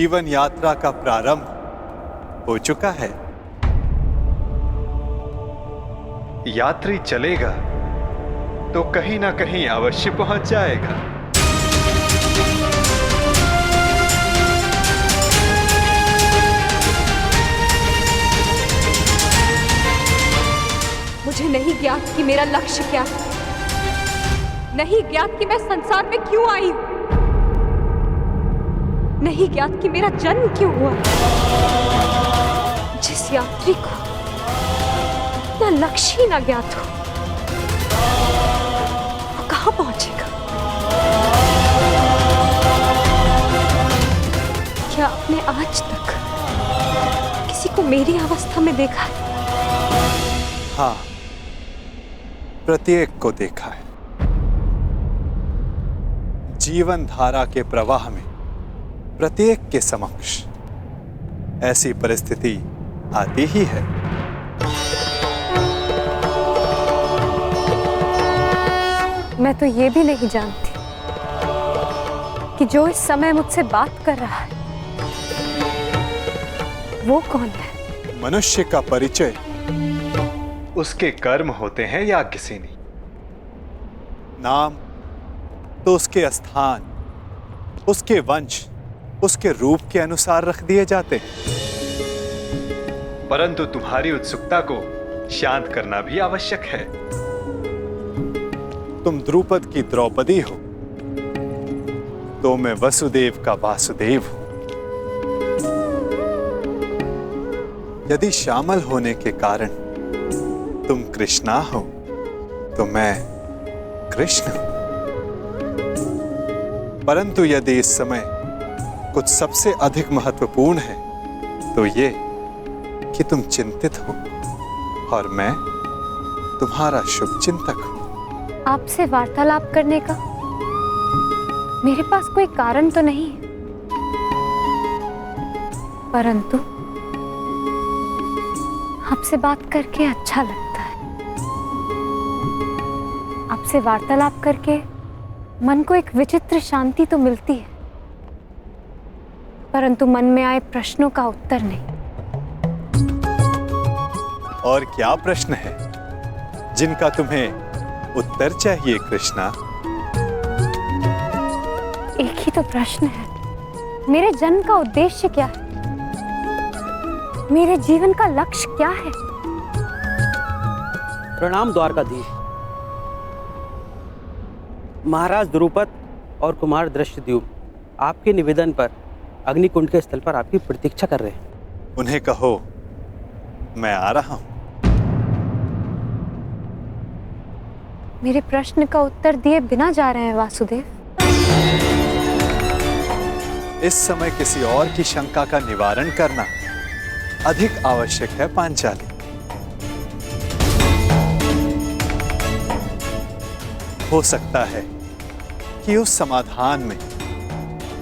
जीवन यात्रा का प्रारंभ हो चुका है। यात्री चलेगा तो कहीं ना कहीं अवश्य पहुंच जाएगा। मुझे नहीं ज्ञात कि मेरा लक्ष्य क्या है, नहीं ज्ञात कि मैं संसार में क्यों आई हूं, नहीं ज्ञात कि मेरा जन्म क्यों हुआ। जिस यात्री को अपना लक्ष्य ही ना ज्ञात हो, वो कहां पहुंचेगा? क्या आपने आज तक किसी को मेरी अवस्था में देखा है? हाँ, प्रत्येक को देखा है। जीवन धारा के प्रवाह में प्रत्येक के समक्ष ऐसी परिस्थिति आती ही है। मैं तो ये भी नहीं जानती कि जो इस समय मुझसे बात कर रहा है वो कौन है। मनुष्य का परिचय उसके कर्म होते हैं या किसी नहीं। नाम तो उसके स्थान, उसके वंश, उसके रूप के अनुसार रख दिए जाते हैं। परंतु तुम्हारी उत्सुकता को शांत करना भी आवश्यक है। तुम द्रुपद की द्रौपदी हो तो मैं वसुदेव का वासुदेव हूं। यदि शामल होने के कारण तुम कृष्णा हो तो मैं कृष्ण हूं। परंतु यदि इस समय कुछ सबसे अधिक महत्वपूर्ण है तो ये कि तुम चिंतित हो और मैं तुम्हारा शुभ चिंतक हूं। आपसे वार्तालाप करने का मेरे पास कोई कारण तो नहीं है, परंतु आपसे बात करके अच्छा लगता है। आपसे वार्तालाप करके मन को एक विचित्र शांति तो मिलती है, परंतु मन में आए प्रश्नों का उत्तर नहीं। और क्या प्रश्न है जिनका तुम्हें उत्तर चाहिए कृष्णा? एक ही तो प्रश्न है, मेरे जन्म का उद्देश्य क्या है, मेरे जीवन का लक्ष्य क्या है? प्रणाम द्वारकाधीश। महाराज द्रुपद और कुमार दृष्टद्युम्न आपके निवेदन पर अग्निकुंड के स्थल पर आपकी प्रतीक्षा कर रहे हैं। उन्हें कहो मैं आ रहा हूं। मेरे प्रश्न का उत्तर दिए बिना जा रहे हैं वासुदेव। इस समय किसी और की शंका का निवारण करना अधिक आवश्यक है पांचाली। हो सकता है कि उस समाधान में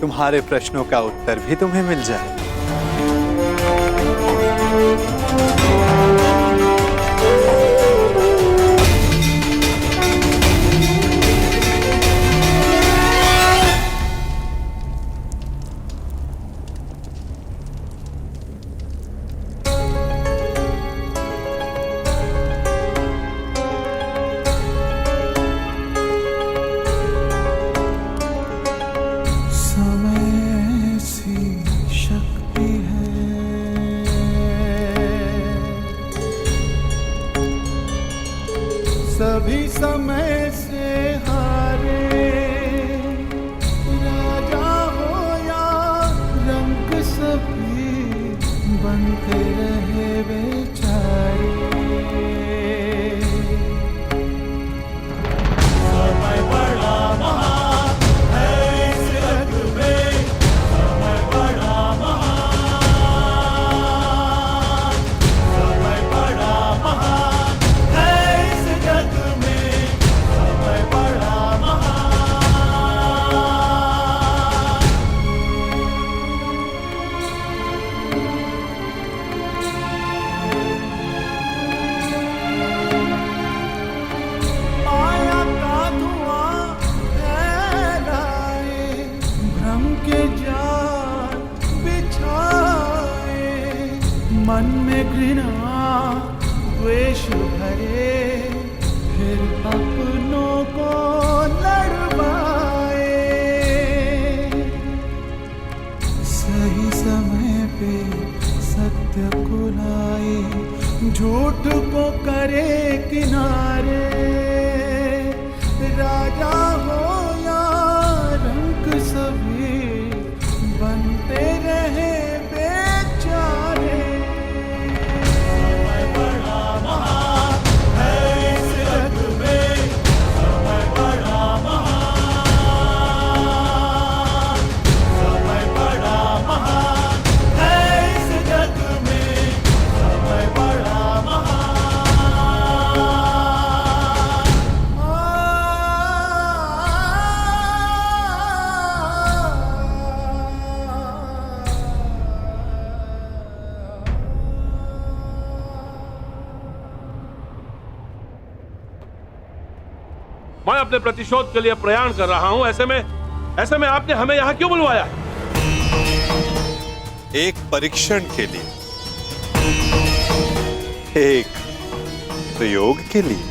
तुम्हारे प्रश्नों का उत्तर भी तुम्हें मिल जाए। सभी समय से हारे, राजा हो या रंग सभी बनते रहे बेचारे। समय बड़ा महान है इस जग में, समय बड़ा महान, समय बड़ा महान है इस जग में, समय बड़ा महान। घृणा द्वेष भरे, फिर अपनों को लड़वाए। सही समय पे सत्य को लाए, झूठ को करे किनारे। राजा हो या रंक सभी बनते रहे बेचारे। समय बड़ा महान है इस जग में, समय बड़ा महान, समय बड़ा महान है इस जग में, समय बड़ा महान। मैं अपने प्रतिशोध के लिए प्रयाण कर रहा हूं। ऐसे में आपने हमें यहां क्यों बुलवाया है? एक परीक्षण के लिए, एक प्रयोग के लिए।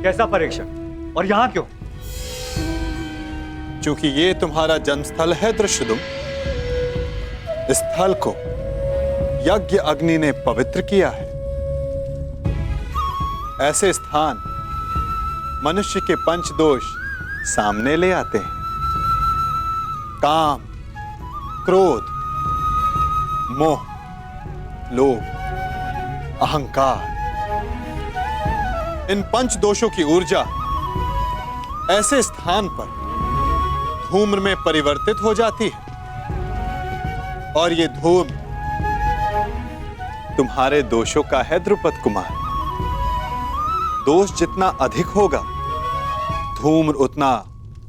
कैसा परीक्षण और यहां क्यों? क्योंकि ये तुम्हारा जन्मस्थल है दृश्यदुम। इस स्थल को यज्ञ अग्नि ने पवित्र किया है। ऐसे स्थान मनुष्य के पंच दोष सामने ले आते हैं। काम, क्रोध, मोह, लोभ, अहंकार। इन पंच दोषों की ऊर्जा ऐसे स्थान पर धूम्र में परिवर्तित हो जाती है, और ये धूम तुम्हारे दोषों का है द्रुपद कुमार। दोष जितना अधिक होगा, धूम्र उतना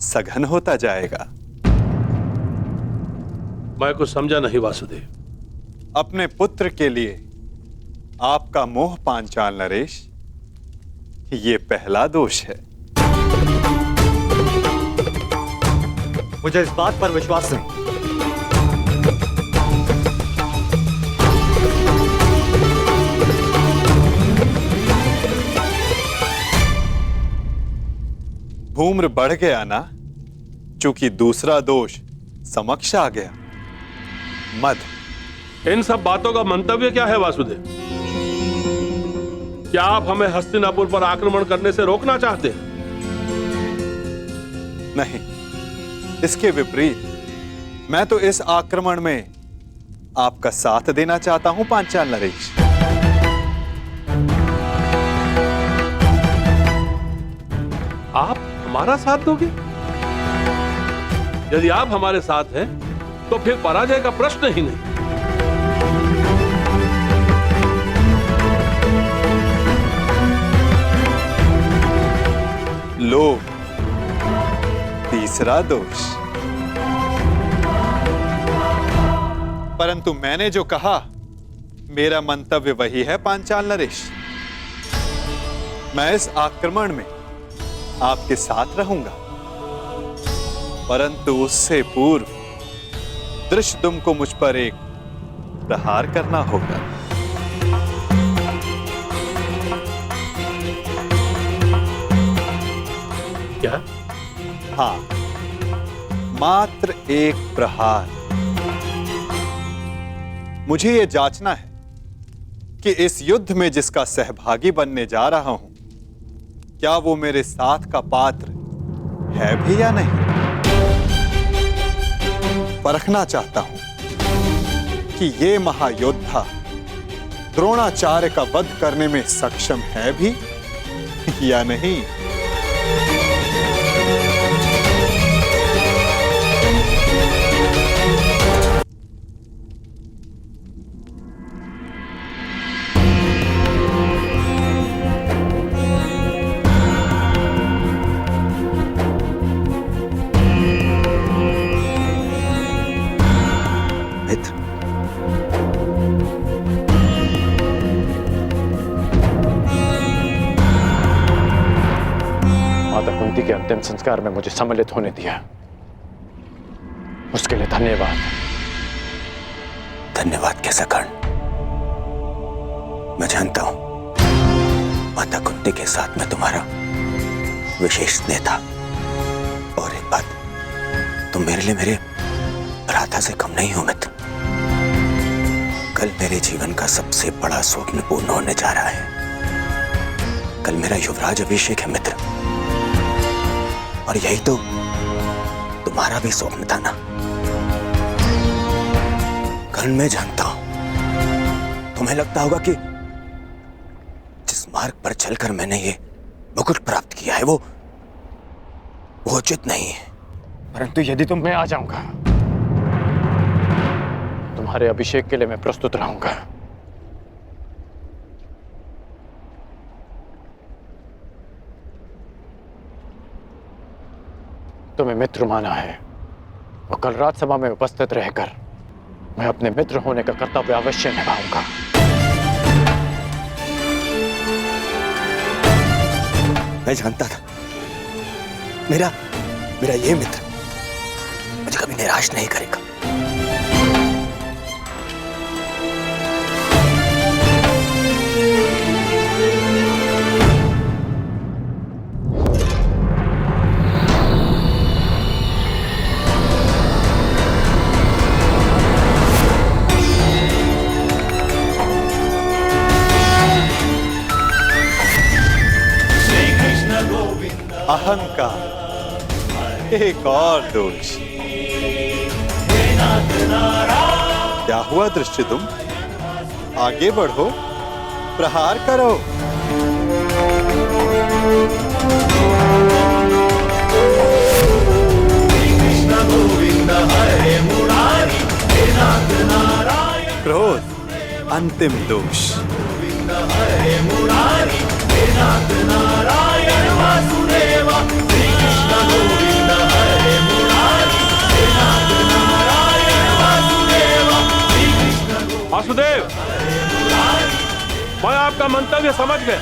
सघन होता जाएगा। मैं कुछ समझा नहीं वासुदेव। अपने पुत्र के लिए आपका मोह पांचाल नरेश, ये पहला दोष है। मुझे इस बात पर विश्वास नहीं। धूम्र बढ़ गया ना, चूंकि दूसरा दोष समक्ष आ गया, मद। इन सब बातों का मंतव्य क्या है वासुदेव? क्या आप हमें हस्तिनापुर पर आक्रमण करने से रोकना चाहते हैं? नहीं, इसके विपरीत मैं तो इस आक्रमण में आपका साथ देना चाहता हूं पांचाल नरेश। आप हमारा साथ दोगे? यदि आप हमारे साथ हैं, तो फिर पराजय का प्रश्न ही नहीं। लोभ, तीसरा दोष। परंतु मैंने जो कहा, मेरा मंतव्य वही है पांचाल नरेश। मैं इस आक्रमण में आपके साथ रहूंगा, परंतु उससे पूर्व दृश्यदुम को मुझ पर एक प्रहार करना होगा। क्या? हाँ, मात्र एक प्रहार। मुझे यह जांचना है कि इस युद्ध में जिसका सहभागी बनने जा रहा हूं, क्या वो मेरे साथ का पात्र है भी या नहीं। परखना चाहता हूं कि ये महायोद्धा द्रोणाचार्य का वध करने में सक्षम है भी या नहीं। अंतिम संस्कार में मुझे सम्मिलित होने दिया, उसके लिए धन्यवाद। धन्यवाद कैसा कर्ण? मैं जानता हूं माता कुंती के साथ में तुम्हारा विशेष स्नेह था। और एक बात, तुम मेरे लिए मेरे भ्राता से कम नहीं हो मित्र। कल मेरे जीवन का सबसे बड़ा स्वप्न पूर्ण होने जा रहा है। कल मेरा युवराज अभिषेक है मित्र, और यही तो तुम्हारा भी स्वप्न था ना। कर्ण, मैं जानता हूं तुम्हें लगता होगा कि जिस मार्ग पर चलकर मैंने ये मुकुट प्राप्त किया है वो उचित नहीं है। परंतु यदि तुम, मैं आ जाऊंगा। तुम्हारे अभिषेक के लिए मैं प्रस्तुत रहूंगा। तुम्हें मित्र माना है, और कल राजसभा में उपस्थित रहकर मैं अपने मित्र होने का कर्तव्य अवश्य निभाऊंगा। मैं जानता था मेरा ये मित्र मुझे कभी निराश नहीं करेगा। अहंकार एक और दोष। क्या हुआ दृष्टिदुम? आगे बढ़ो, प्रहार करो। क्रोध अंतिम दोष। वासुदेव, मैं आपका मंतव्य समझ गया।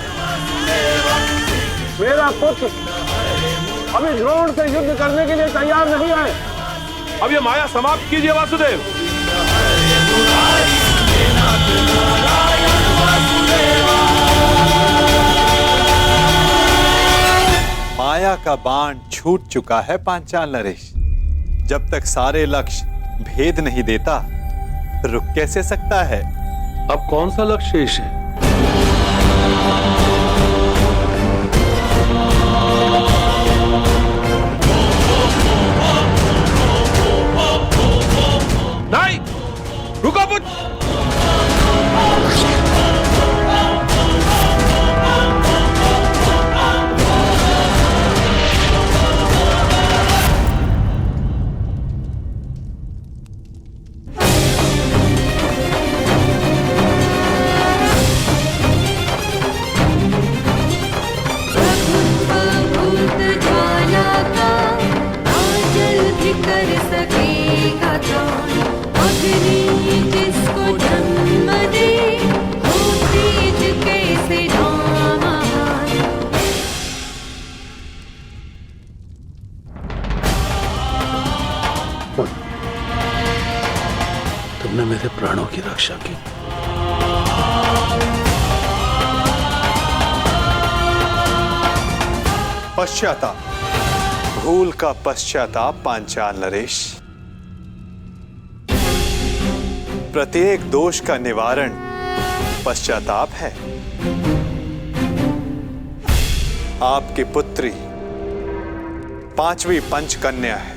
मेरा पुत्र अभी द्रोण से युद्ध करने के लिए तैयार नहीं है। अब ये माया समाप्त कीजिए वासुदेव। माया का बाण छूट चुका है पांचाल नरेश। जब तक सारे लक्ष्य भेद नहीं देता, रुक कैसे सकता है? अब कौन सा लक्ष्य शेष है? नहीं, रुको पुत्र। तुमने मेरे प्राणों की रक्षा की। पश्चाताप, भूल का पश्चाताप पांचाल नरेश। प्रत्येक दोष का निवारण पश्चाताप है। आपकी पुत्री 5वीं पंचकन्या है।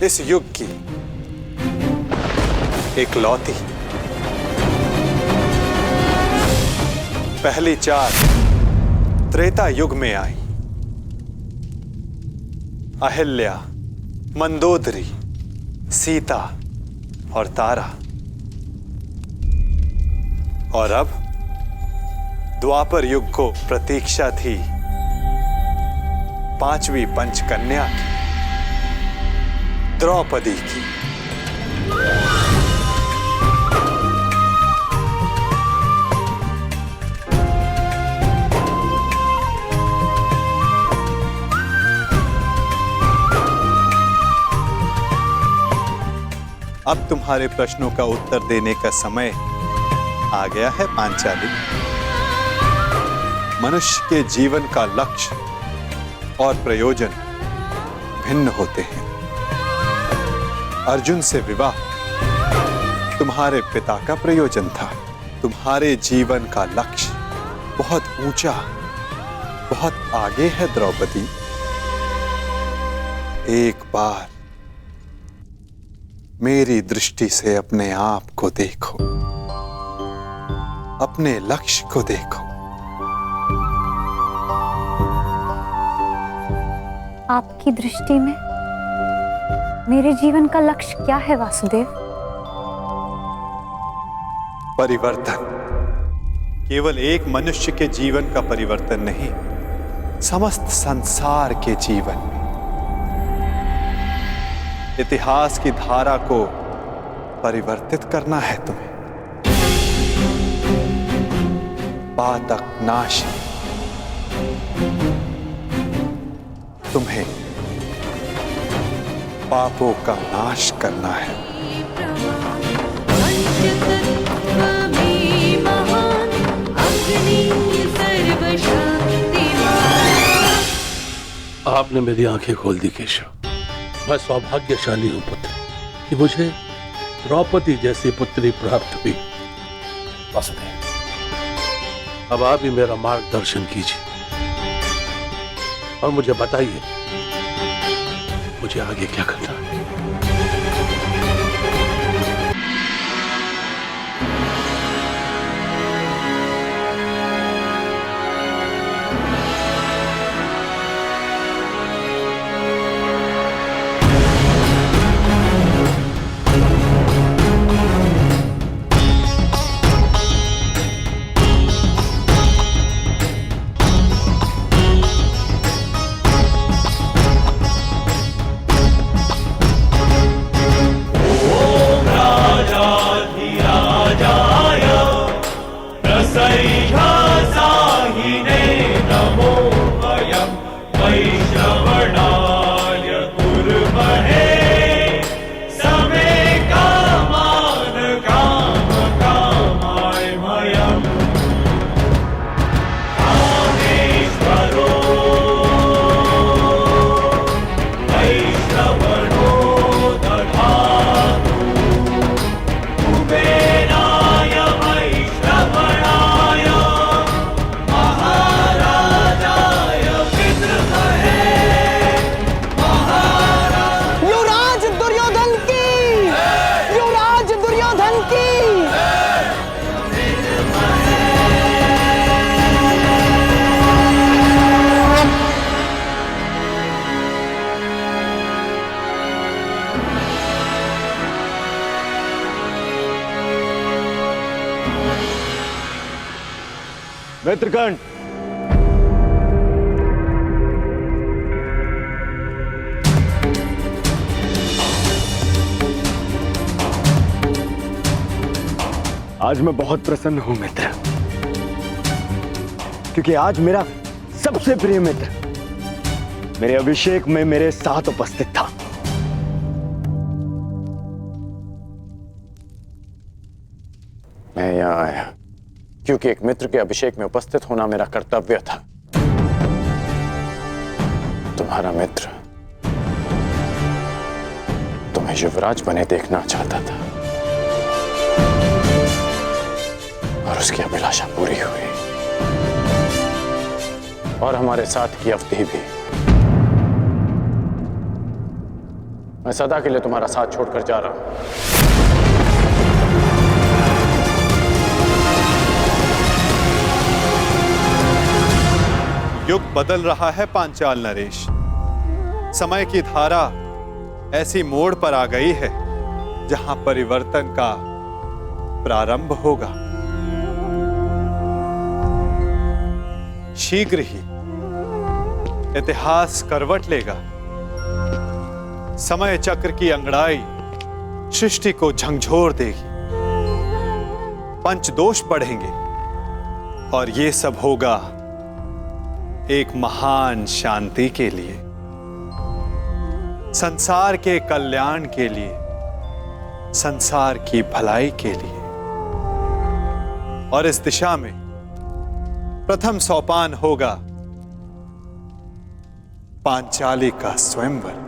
इस युग की इकलौती। पहली 4 त्रेता युग में आई। अहिल्या, मंदोदरी, सीता और तारा। और अब द्वापर युग को प्रतीक्षा थी 5वीं पंचकन्या की, द्रौपदी की। अब तुम्हारे प्रश्नों का उत्तर देने का समय आ गया है पांचाली। मनुष्य के जीवन का लक्ष्य और प्रयोजन भिन्न होते हैं। अर्जुन से विवाह तुम्हारे पिता का प्रयोजन था। तुम्हारे जीवन का लक्ष्य बहुत ऊंचा, बहुत आगे है द्रौपदी। एक बार मेरी दृष्टि से अपने आप को देखो, अपने लक्ष्य को देखो। आपकी दृष्टि में मेरे जीवन का लक्ष्य क्या है वासुदेव? परिवर्तन। केवल एक मनुष्य के जीवन का परिवर्तन नहीं, समस्त संसार के जीवन में। इतिहास की धारा को परिवर्तित करना है तुम्हें। पातक नाश तुम्हें पापों का नाश करना है। आपने मेरी आंखें खोल दी केशव। मैं सौभाग्यशाली हूं पुत्र कि मुझे द्रौपदी जैसी पुत्री प्राप्त हुई। वासुदेव, अब आप ही मेरा मार्गदर्शन कीजिए और मुझे बताइए मुझे आगे क्या करना है। मित्रगण, आज मैं बहुत प्रसन्न हूं मित्र, क्योंकि आज मेरा सबसे प्रिय मित्र मेरे अभिषेक में मेरे साथ उपस्थित था। मैं यहां आया क्योंकि एक मित्र के अभिषेक में उपस्थित होना मेरा कर्तव्य था। तुम्हारा मित्र तुम्हें युवराज बने देखना चाहता था और उसकी अभिलाषा पूरी हुई, और हमारे साथ की अवधि भी। मैं सदा के लिए तुम्हारा साथ छोड़कर जा रहा हूं। युग बदल रहा है पांचाल नरेश। समय की धारा ऐसी मोड़ पर आ गई है जहां परिवर्तन का प्रारंभ होगा। शीघ्र ही इतिहास करवट लेगा। समय चक्र की अंगड़ाई सृष्टि को झंझोर देगी। पंचदोष बढ़ेंगे और ये सब होगा एक महान शांति के लिए, संसार के कल्याण के लिए, संसार की भलाई के लिए। और इस दिशा में प्रथम सोपान होगा पांचाली का स्वयंवर।